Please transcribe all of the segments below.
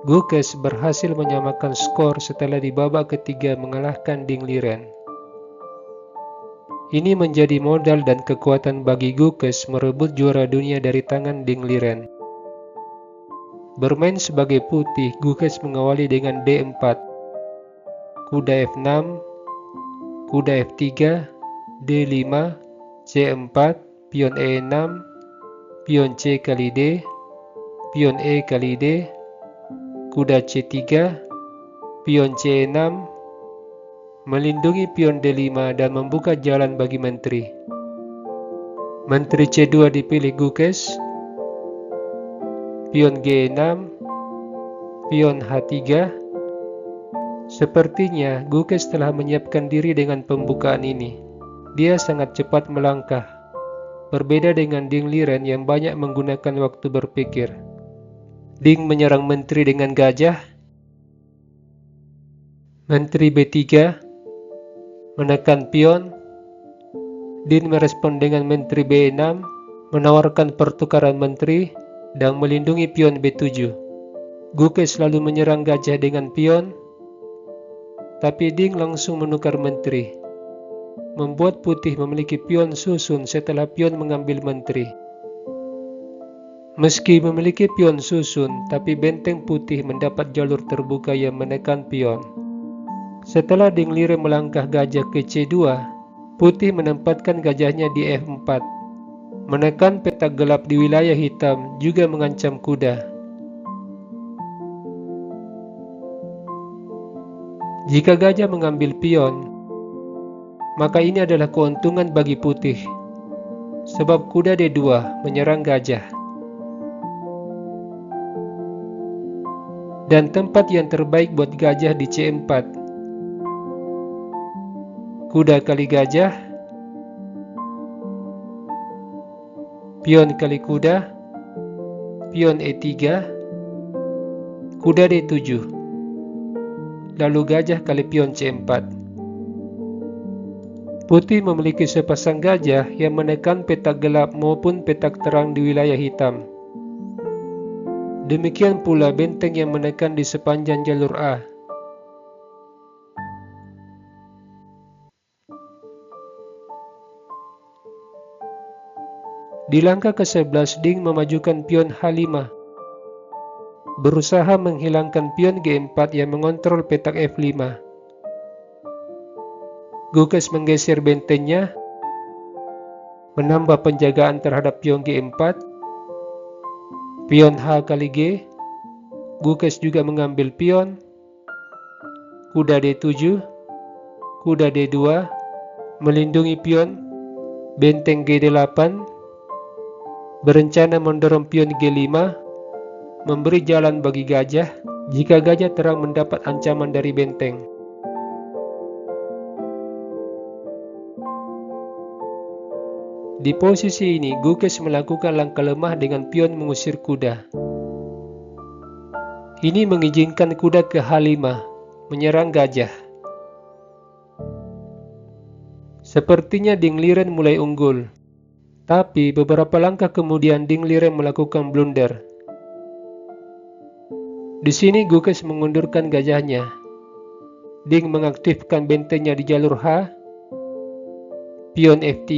Gukes berhasil menyamakan skor setelah di babak ketiga mengalahkan Ding Liren. Ini menjadi modal dan kekuatan bagi Gukes merebut juara dunia dari tangan Ding Liren. Bermain sebagai putih, Gukes mengawali dengan D4, kuda F6, kuda F3, D5, C4, pion E6, pion C kali D, pion E kali D, kuda C3, pion C6, melindungi pion D5 dan membuka jalan bagi menteri. Menteri C2 dipilih Gukes, pion G6, pion H3. Sepertinya Gukes telah menyiapkan diri dengan pembukaan ini. Dia sangat cepat melangkah, berbeda dengan Ding Liren yang banyak menggunakan waktu berpikir. Ding menyerang menteri dengan gajah. Menteri B3 menekan pion. Ding merespon dengan menteri B6, menawarkan pertukaran menteri dan melindungi pion B7. Gukes lalu menyerang gajah dengan pion, tapi Ding langsung menukar menteri, membuat putih memiliki pion susun setelah pion mengambil menteri. Meski memiliki pion susun, tapi benteng putih mendapat jalur terbuka yang menekan pion. Setelah Ding Liren melangkah gajah ke C2, putih menempatkan gajahnya di F4. Menekan petak gelap di wilayah hitam juga mengancam kuda. Jika gajah mengambil pion, maka ini adalah keuntungan bagi putih, sebab kuda D2 menyerang gajah. Dan tempat yang terbaik buat gajah di C4. Kuda kali gajah, pion kali kuda, pion E3, kuda D7, lalu gajah kali pion C4. Putih memiliki sepasang gajah yang menekan petak gelap maupun petak terang di wilayah hitam. Demikian pula benteng yang menekan di sepanjang jalur A. Di langkah ke-11, Ding memajukan pion H5, berusaha menghilangkan pion G4 yang mengontrol petak F5. Gukes menggeser bentengnya, menambah penjagaan terhadap pion G4, pion H kali G. Gukes juga mengambil pion, kuda D7, kuda D2, melindungi pion, benteng G8, berencana mendorong pion G5, memberi jalan bagi gajah jika gajah terang mendapat ancaman dari benteng. Di posisi ini, Gukes melakukan langkah lemah dengan pion mengusir kuda. Ini mengizinkan kuda ke H5, menyerang gajah. Sepertinya Ding Liren mulai unggul, tapi beberapa langkah kemudian Ding Liren melakukan blunder. Di sini Gukes mengundurkan gajahnya. Ding mengaktifkan bentengnya di jalur H, pion F3,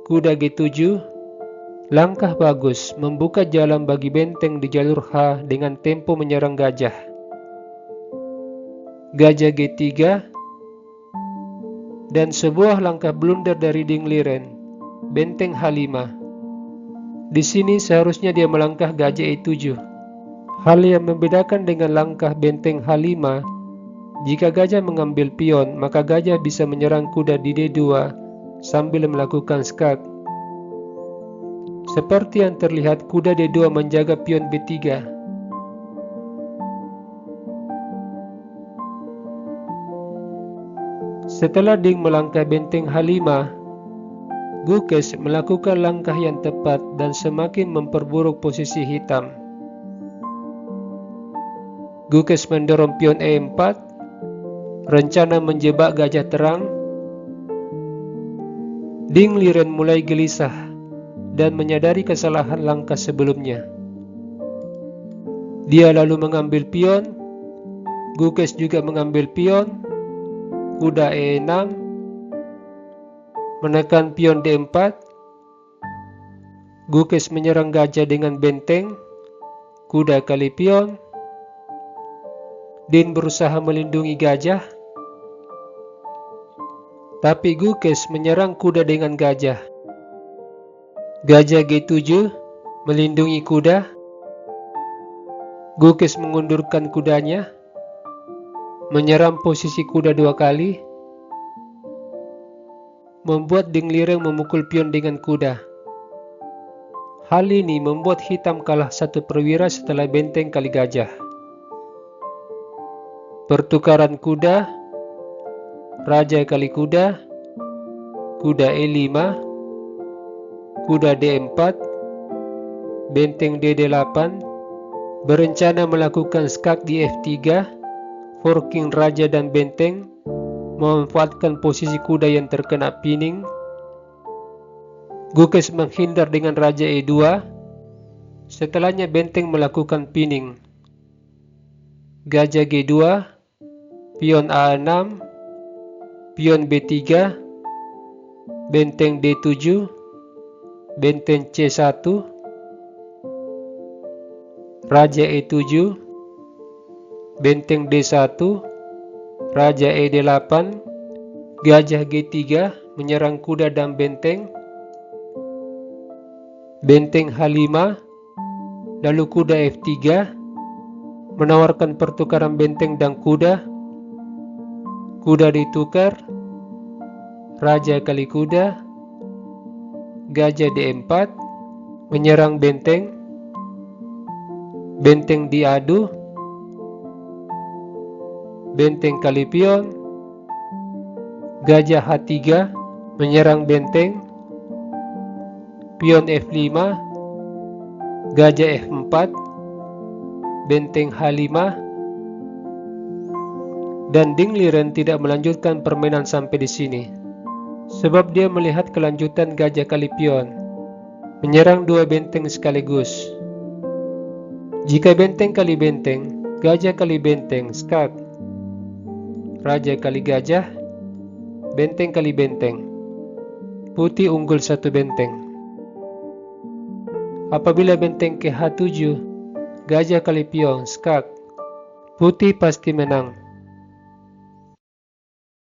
kuda G7, langkah bagus membuka jalan bagi benteng di jalur H dengan tempo menyerang gajah. Gajah G3, dan sebuah langkah blunder dari Ding Liren, benteng H5. Di sini seharusnya dia melangkah gajah E7. Hal yang membedakan dengan langkah benteng H5, jika gajah mengambil pion, maka gajah bisa menyerang kuda di D2 sambil melakukan skak. Seperti yang terlihat, kuda D2 menjaga pion B3. Setelah Ding melangkah benteng H5, Gukes melakukan langkah yang tepat dan semakin memperburuk posisi hitam. Gukes mendorong pion E4, rencana menjebak gajah terang. Ding Liren mulai gelisah dan menyadari kesalahan langkah sebelumnya. Dia lalu mengambil pion, Gukes juga mengambil pion, kuda E6, menekan pion D4, Gukes menyerang gajah dengan benteng, kuda kali pion, Din berusaha melindungi gajah, tapi Gukes menyerang kuda dengan gajah. Gajah G7 melindungi kuda, Gukes mengundurkan kudanya, menyerang posisi kuda 2 kali, membuat Dingliren memukul pion dengan kuda. Hal ini membuat hitam kalah 1 perwira setelah benteng kali gajah. Pertukaran kuda, raja kali kuda, kuda E5, kuda D4, benteng DD8, berencana melakukan skak di F3, forking raja dan benteng, memanfaatkan posisi kuda yang terkena pining. Gukes menghindar dengan raja E2, setelahnya benteng melakukan pining. Gajah G2, pion A6, pion B3, benteng D7, benteng C1, raja E7, benteng D1, raja E8, gajah G3 menyerang kuda dan benteng, benteng H5, lalu kuda F3, menawarkan pertukaran benteng dan kuda, kuda ditukar, raja kali kuda, gajah D4, menyerang benteng, benteng diadu, benteng kali pion, gajah H3, menyerang benteng, pion F5, gajah F4, benteng H5, dan Dingliren tidak melanjutkan permainan sampai di sini, sebab dia melihat kelanjutan gajah kali pion, menyerang 2 benteng sekaligus. Jika benteng kali benteng, gajah kali benteng, skak, raja kali gajah, benteng kali benteng, putih unggul 1 benteng. Apabila benteng ke H7, gajah kali pion, skak, putih pasti menang.